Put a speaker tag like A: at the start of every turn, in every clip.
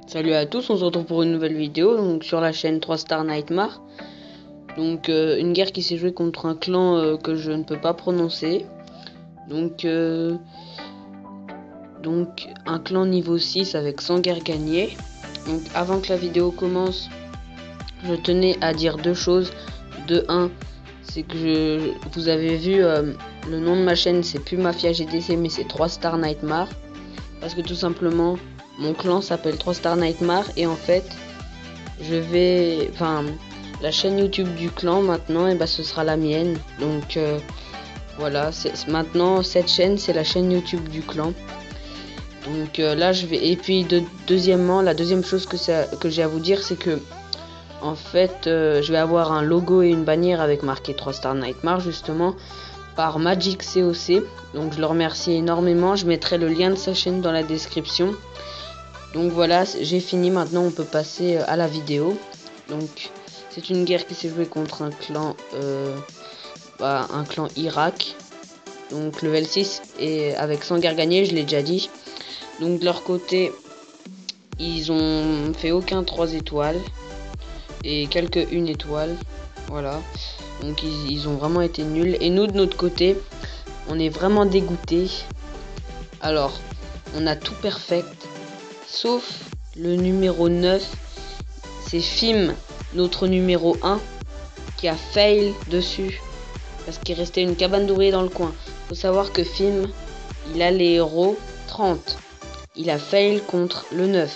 A: Salut à tous, on se retrouve pour une nouvelle vidéo donc sur la chaîne 3 Star Nightmare. Donc une guerre qui s'est jouée contre un clan que je ne peux pas prononcer. Donc un clan niveau 6 avec 100 guerres gagnées. Donc avant que la vidéo commence, je tenais à dire deux choses. De 1, c'est que vous avez vu le nom de ma chaîne, c'est plus Mafia GDC mais c'est 3 Star Nightmare. Parce que tout simplement mon clan s'appelle 3 Star Nightmare et en fait la chaîne YouTube du clan maintenant et ce sera la mienne. Donc voilà, maintenant cette chaîne c'est la chaîne YouTube du clan. Donc là je vais, et puis deuxièmement, la deuxième chose que j'ai à vous dire, c'est que en fait je vais avoir un logo et une bannière avec marqué 3 Star Nightmare justement par Magic COC. Donc je le remercie énormément, je mettrai le lien de sa chaîne dans la description. Donc voilà, j'ai fini, maintenant on peut passer à la vidéo. Donc c'est une guerre qui s'est jouée contre un clan Irak. Donc level 6 et avec 100 guerres gagnées, je l'ai déjà dit. Donc de leur côté, ils ont fait aucun 3 étoiles et quelques 1 étoile. Voilà. Donc ils ont vraiment été nuls. Et nous de notre côté, on est vraiment dégoûtés. Alors, on a tout perfect. Sauf le numéro 9, c'est Fim, notre numéro 1, qui a fail dessus. Parce qu'il restait une cabane d'ouvriers dans le coin. Faut savoir que Fim, il a les héros 30. Il a fail contre le 9.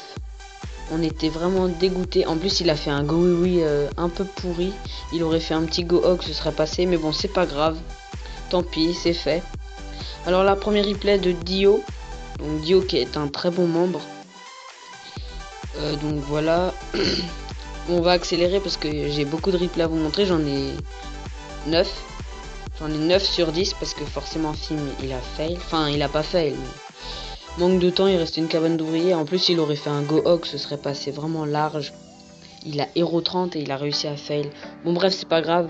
A: On était vraiment dégoûtés. En plus, il a fait un go oui un peu pourri. Il aurait fait un petit go hog, ce serait passé. Mais bon, c'est pas grave. Tant pis, c'est fait. Alors, la première replay de Dio. Donc, Dio qui est un très bon membre. Donc voilà. On va accélérer parce que j'ai beaucoup de replays à vous montrer. J'en ai 9. J'en ai 9 sur 10 parce que forcément Fim il a fail. Enfin, il a pas fail. Mais manque de temps, il restait une cabane d'ouvriers. En plus, il aurait fait un go hog, ce serait passé vraiment large. Il a héros 30 et il a réussi à fail. Bon bref, c'est pas grave.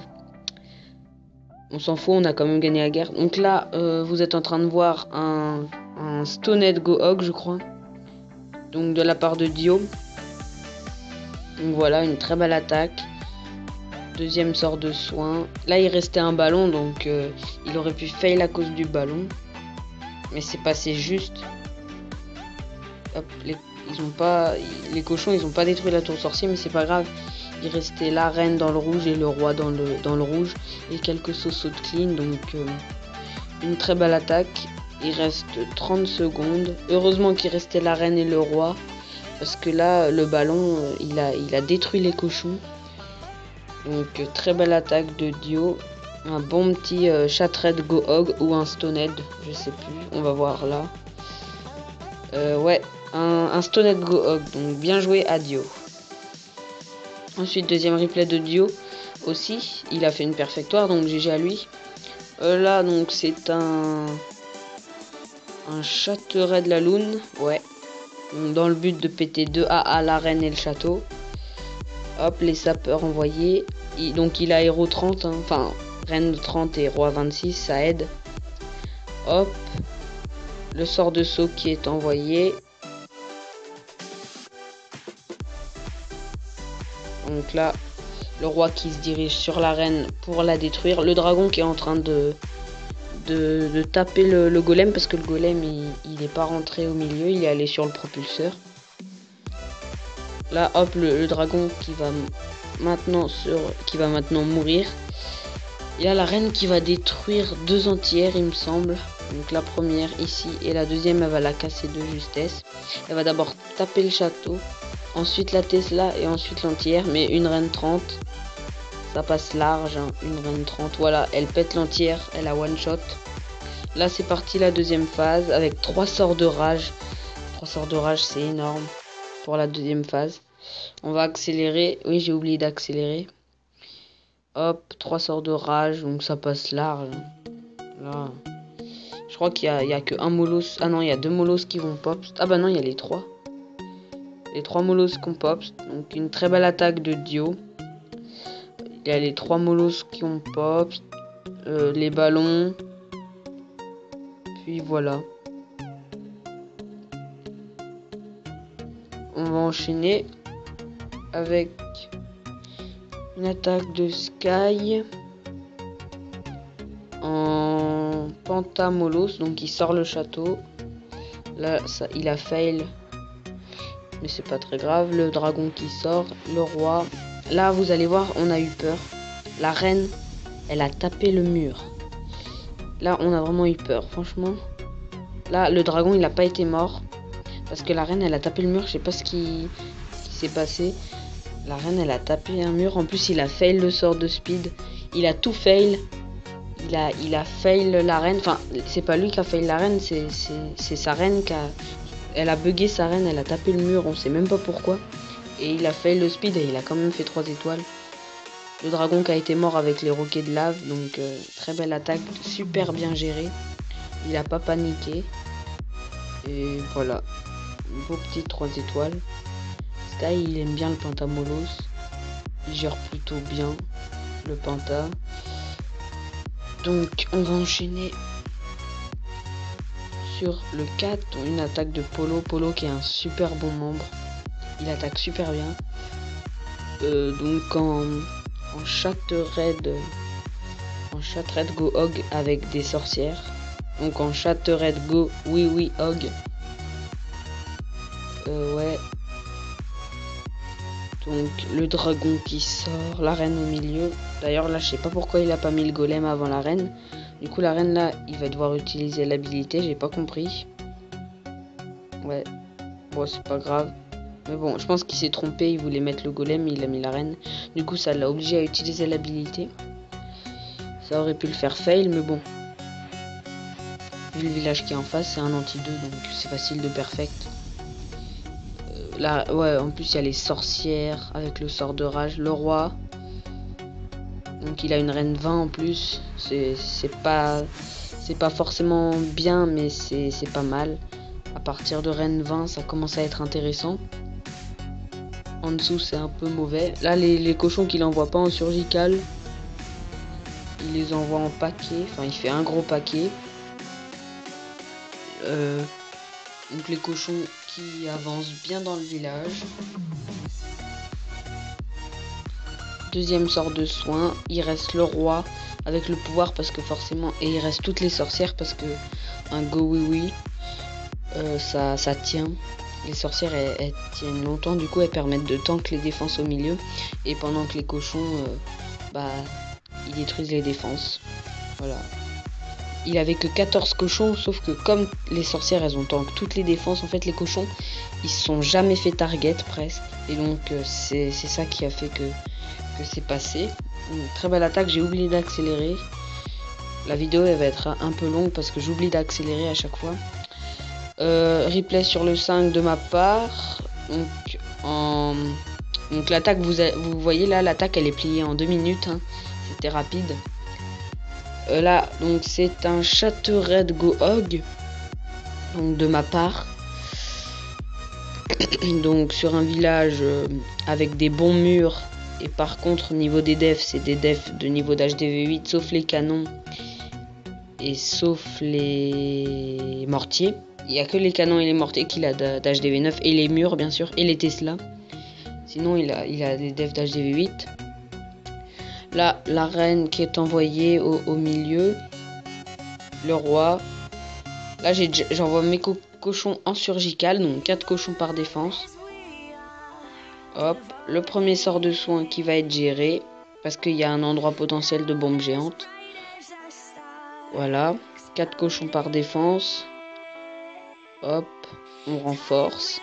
A: On s'en fout, on a quand même gagné la guerre. Donc là, vous êtes en train de voir un Stoned go hog, je crois. Donc de la part de Dio. Donc voilà, une très belle attaque. Deuxième sort de soin. Là, il restait un ballon, donc il aurait pu fail à cause du ballon. Mais c'est passé juste. Hop, les cochons, ils ont pas détruit la tour sorcier, mais c'est pas grave. Il restait la reine dans le rouge et le roi dans le rouge. Et quelques sauts de clean, donc une très belle attaque. Il reste 30 secondes. Heureusement qu'il restait la reine et le roi. Parce que là, le ballon, il a détruit les cochons. Donc très belle attaque de Dio. Un bon petit Shattered Go Hog ou un Stoned, je sais plus. On va voir là. Ouais, un Stoned Go Hog. Donc bien joué à Dio. Ensuite, deuxième replay de Dio aussi. Il a fait une perfectoire, donc GG à lui. Là, donc c'est un Châteret de la Lune. Ouais. Donc, dans le but de péter 2 AA, la reine et le château. Hop, les sapeurs envoyés. Donc il a héros 30, hein. Enfin, reine 30 et roi 26, ça aide. Hop, le sort de saut qui est envoyé. Donc là, le roi qui se dirige sur la reine pour la détruire. Le dragon qui est en train de taper le golem parce que le golem il n'est pas rentré au milieu, il est allé sur le propulseur. Là, hop, le dragon qui va maintenant mourir. Il y a la reine qui va détruire 2 entières, il me semble. Donc la première ici et la deuxième, elle va la casser de justesse. Elle va d'abord taper le château, ensuite la Tesla et ensuite l'entière. Mais une reine 30, ça passe large, hein. Une reine 30, voilà, elle pète l'entière, elle a one shot. Là c'est parti la deuxième phase avec 3 sorts de rage. 3 sorts de rage, c'est énorme pour la deuxième phase. On va accélérer. Oui, j'ai oublié d'accélérer. Hop, 3 sorts de rage, donc ça passe large. Là, je crois qu'il y a que un molos. Ah non, il y a 2 molos qui vont pop. Ah bah non, il y a les 3. Les 3 molos qu'on pop. Donc une très belle attaque de Dio. Il y a les 3 molos qui ont pop. Les ballons. Puis voilà. on va enchaîner avec une attaque de Sky en Pentamolos, donc il sort le château. Là, ça, il a fail, mais c'est pas très grave. Le dragon qui sort, le roi. Là, vous allez voir, on a eu peur. La reine, elle a tapé le mur. Là, on a vraiment eu peur, franchement. Là, le dragon, il a pas été mort. Parce que la reine, elle a tapé le mur. Je sais pas ce qui s'est passé. La reine, elle a tapé un mur. En plus, il a fail le sort de speed. Il a tout fail. Il a fail la reine. Enfin, c'est pas lui qui a fail la reine. C'est sa reine qui a... Elle a bugué sa reine. Elle a tapé le mur. On sait même pas pourquoi. Et il a fail le speed. Et il a quand même fait 3 étoiles. Le dragon qui a été mort avec les roquets de lave. Donc, très belle attaque. Super bien gérée. Il a pas paniqué. Et voilà. Beau petit 3 étoiles. Sky, il aime bien le Pentamolos. Il gère plutôt bien le Penta. Donc, on va enchaîner sur le 4. Une attaque de Polo. Polo qui est un super bon membre. Il attaque super bien. Donc, en chat raid go hog avec des sorcières. Donc, en chat raid go oui hog. Ouais. Donc le dragon qui sort, la reine au milieu. D'ailleurs là je sais pas pourquoi il a pas mis le golem avant la reine. Du coup la reine là il va devoir utiliser l'habilité, j'ai pas compris. Ouais. Bon c'est pas grave. Mais bon je pense qu'il s'est trompé, il voulait mettre le golem, il a mis la reine. Du coup ça l'a obligé à utiliser l'habilité. Ça aurait pu le faire fail mais bon. Vu le village qui est en face c'est un anti-2 donc c'est facile de perfect. Là, ouais, en plus il y a les sorcières avec le sort de rage, le roi. Donc il a une reine 20 en plus. C'est pas forcément bien, mais c'est pas mal. À partir de reine 20, ça commence à être intéressant. En dessous, c'est un peu mauvais. Là, les cochons qu'il envoie pas en surgical, il les envoie en paquet. Enfin, il fait un gros paquet. Donc les cochons qui avancent bien dans le village. Deuxième sort de soin, il reste le roi avec le pouvoir parce que forcément, et il reste toutes les sorcières parce que un go oui ça tient. Les sorcières elles tiennent longtemps, du coup elles permettent de tank les défenses au milieu et pendant que les cochons ils détruisent les défenses. Voilà. Il avait que 14 cochons, sauf que comme les sorcières elles ont tank toutes les défenses, en fait les cochons ils se sont jamais fait target presque. Et donc c'est ça qui a fait que c'est passé. Une très belle attaque, j'ai oublié d'accélérer. La vidéo elle va être un peu longue parce que j'oublie d'accélérer à chaque fois. Replay sur le 5 de ma part. Donc l'attaque, vous voyez là, l'attaque elle est pliée en 2 minutes. Hein. C'était rapide. Là, donc c'est un château raid go hog. Donc de ma part. Donc sur un village avec des bons murs. Et par contre, au niveau des defs, c'est des defs de niveau d'HDV8, sauf les canons et sauf les mortiers. Il n'y a que les canons et les mortiers qu'il a d'HDV9 et les murs, bien sûr, et les Tesla. Sinon, il a les defs d'HDV8. Là, la reine qui est envoyée au milieu. Le roi. Là, j'envoie mes cochons en surgical, donc 4 cochons par défense. Hop, le premier sort de soin qui va être géré parce qu'il y a un endroit potentiel de bombe géante. Voilà, 4 cochons par défense. Hop, on renforce.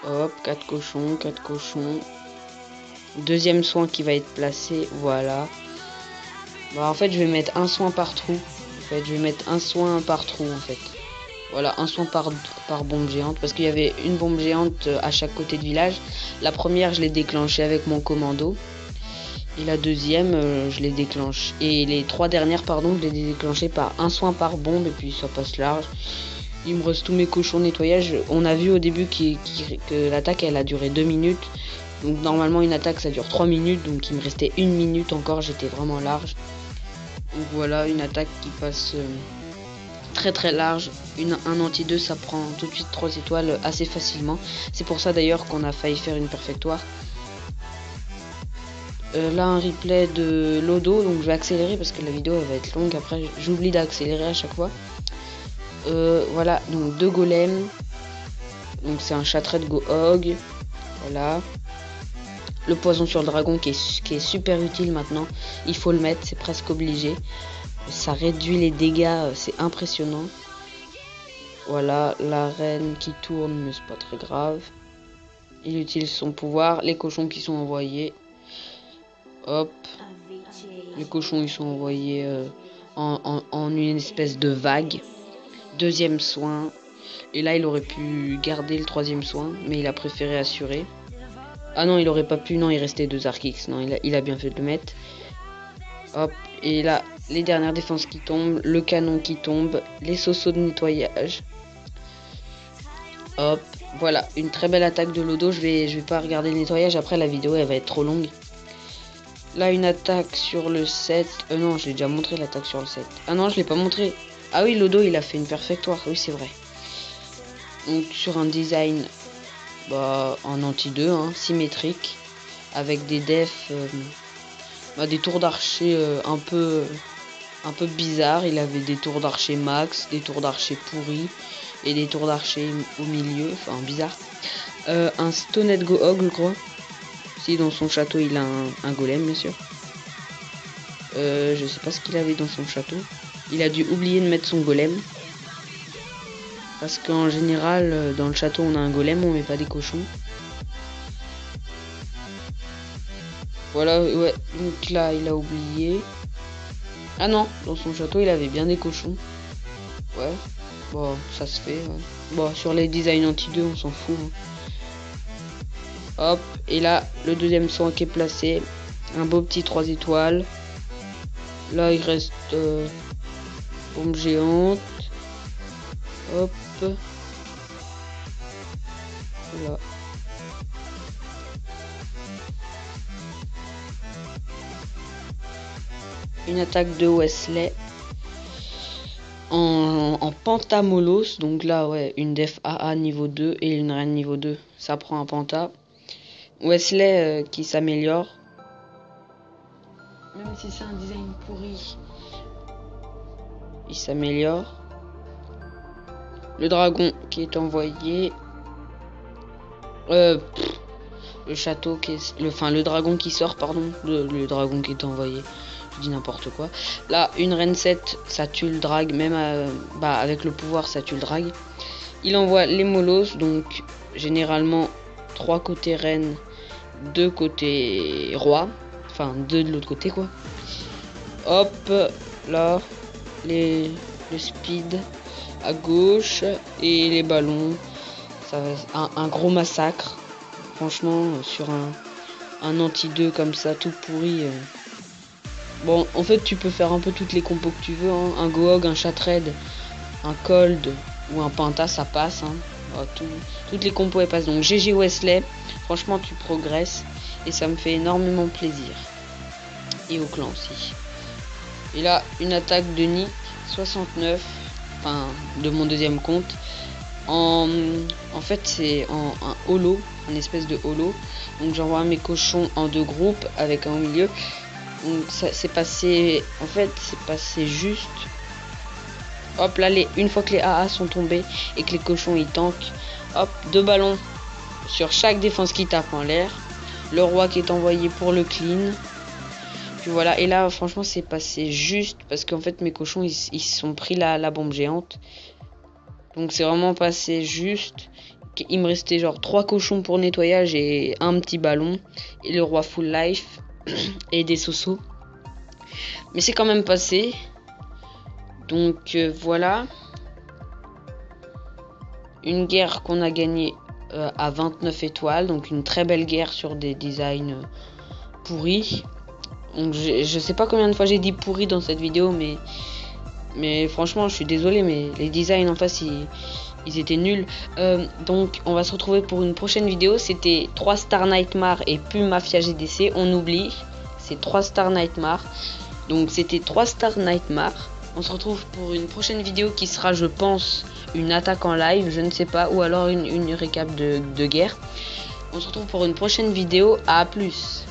A: Hop, 4 cochons, 4 cochons. Deuxième soin qui va être placé, voilà. Bon, en fait, je vais mettre un soin par trou. En fait, je vais mettre un soin par trou en fait. Voilà, un soin par bombe géante. Parce qu'il y avait une bombe géante à chaque côté de village. La première, je l'ai déclenchée avec mon commando. Et la deuxième, je l'ai déclenché. Et les 3 dernières, pardon, je les ai déclenchées par un soin par bombe. Et puis ça passe large. Il me reste tous mes cochons nettoyage. On a vu au début que l'attaque, elle a duré 2 minutes. Donc normalement, une attaque, ça dure 3 minutes. Donc il me restait 1 minute encore. J'étais vraiment large. Donc voilà, une attaque qui passe... très très large. Un anti 2 ça prend tout de suite 3 étoiles assez facilement. C'est pour ça d'ailleurs qu'on a failli faire une perfectoire. Là un replay de Lodo, donc je vais accélérer parce que la vidéo elle va être longue, après j'oublie d'accélérer à chaque fois. Voilà, donc 2 golems, donc c'est un Shattered Gohog, voilà. Le poison sur le dragon qui est super utile maintenant, il faut le mettre, c'est presque obligé. Ça réduit les dégâts, c'est impressionnant. Voilà, la reine qui tourne, mais c'est pas très grave. Il utilise son pouvoir, les cochons qui sont envoyés. Hop, les cochons ils sont envoyés en une espèce de vague. Deuxième soin. Et là il aurait pu garder le troisième soin, mais il a préféré assurer. Ah non, il aurait pas pu, non, il restait 2 Arc X. Non, il a bien fait de le mettre. Hop, et là, les dernières défenses qui tombent, le canon qui tombe, les sauceaux de nettoyage. Hop, voilà, une très belle attaque de Lodo. Je vais pas regarder le nettoyage, après la vidéo elle va être trop longue. Là, une attaque sur le 7. Non, je l'ai déjà montré l'attaque sur le 7. Ah non, je l'ai pas montré. Ah oui, Lodo, il a fait une perfectoire. Oui, c'est vrai. Donc, sur un design en anti 2, hein, symétrique. Avec des defs, des tours d'archer un peu bizarres. Il avait des tours d'archer max, des tours d'archer pourris. Et des tours d'archer au milieu. Enfin, bizarre. Un Stoned Gohog, je crois. Si dans son château il a un golem bien sûr. Je sais pas ce qu'il avait dans son château. Il a dû oublier de mettre son golem. Parce qu'en général dans le château on a un golem, on met pas des cochons. Voilà, ouais, donc là il a oublié. Ah non, dans son château il avait bien des cochons. Ouais, bon ça se fait. Ouais. Bon, sur les designs anti 2 on s'en fout. Hein. Hop, et là, le deuxième soin qui est placé. Un beau petit 3 étoiles. Là, il reste bombe géante. Hop. Voilà. Une attaque de Wesley. En pentamolos. Donc là, ouais, une def AA niveau 2 et une reine niveau 2. Ça prend un penta. Wesley qui s'améliore. Même si c'est un design pourri, il s'améliore. Le dragon qui est envoyé. Le château qui est. Le dragon qui sort, pardon. Le dragon qui est envoyé. Je dis n'importe quoi. Là, une reine 7, ça tue le drag. Même avec le pouvoir, ça tue le drag. Il envoie les molos. Donc, généralement, 3 côtés reine. 2 côté roi, enfin 2 de l'autre côté quoi. Hop, là, le speed à gauche et les ballons. Ça va un gros massacre. Franchement, sur un anti 2 comme ça, tout pourri. Bon, en fait, tu peux faire un peu toutes les compos que tu veux. Hein. Un Gohog, un Shattered, un Cold ou un Penta, ça passe. Hein. Toutes les compos elles passent. Donc GG Wesley. Franchement, tu progresses et ça me fait énormément plaisir. Et au clan aussi. Et là, une attaque de Nick 69, enfin de mon deuxième compte. En fait, c'est un holo, une espèce de holo. Donc j'envoie mes cochons en 2 groupes avec un au milieu. Donc ça c'est passé, en fait, c'est passé juste. Hop là, une fois que les AA sont tombés et que les cochons ils tankent, hop, 2 ballons sur chaque défense qui tape en l'air. Le roi qui est envoyé pour le clean. Puis voilà, et là franchement c'est passé juste parce qu'en fait mes cochons ils se sont pris la bombe géante. Donc c'est vraiment passé juste. Il me restait genre 3 cochons pour nettoyage et un petit ballon. Et le roi full life et des sauceaux. Mais c'est quand même passé. Donc voilà. Une guerre qu'on a gagnée à 29 étoiles. Donc une très belle guerre sur des designs pourris. Donc je sais pas combien de fois j'ai dit pourri dans cette vidéo, mais franchement je suis désolé, mais les designs en face ils étaient nuls. Donc on va se retrouver pour une prochaine vidéo. C'était 3 Star Nightmare et plus Mafia GDC. On oublie, c'est 3 Star Nightmare. Donc c'était 3 Star Nightmare On se retrouve pour une prochaine vidéo qui sera, je pense, une attaque en live, je ne sais pas, ou alors une récap de guerre. On se retrouve pour une prochaine vidéo, à plus.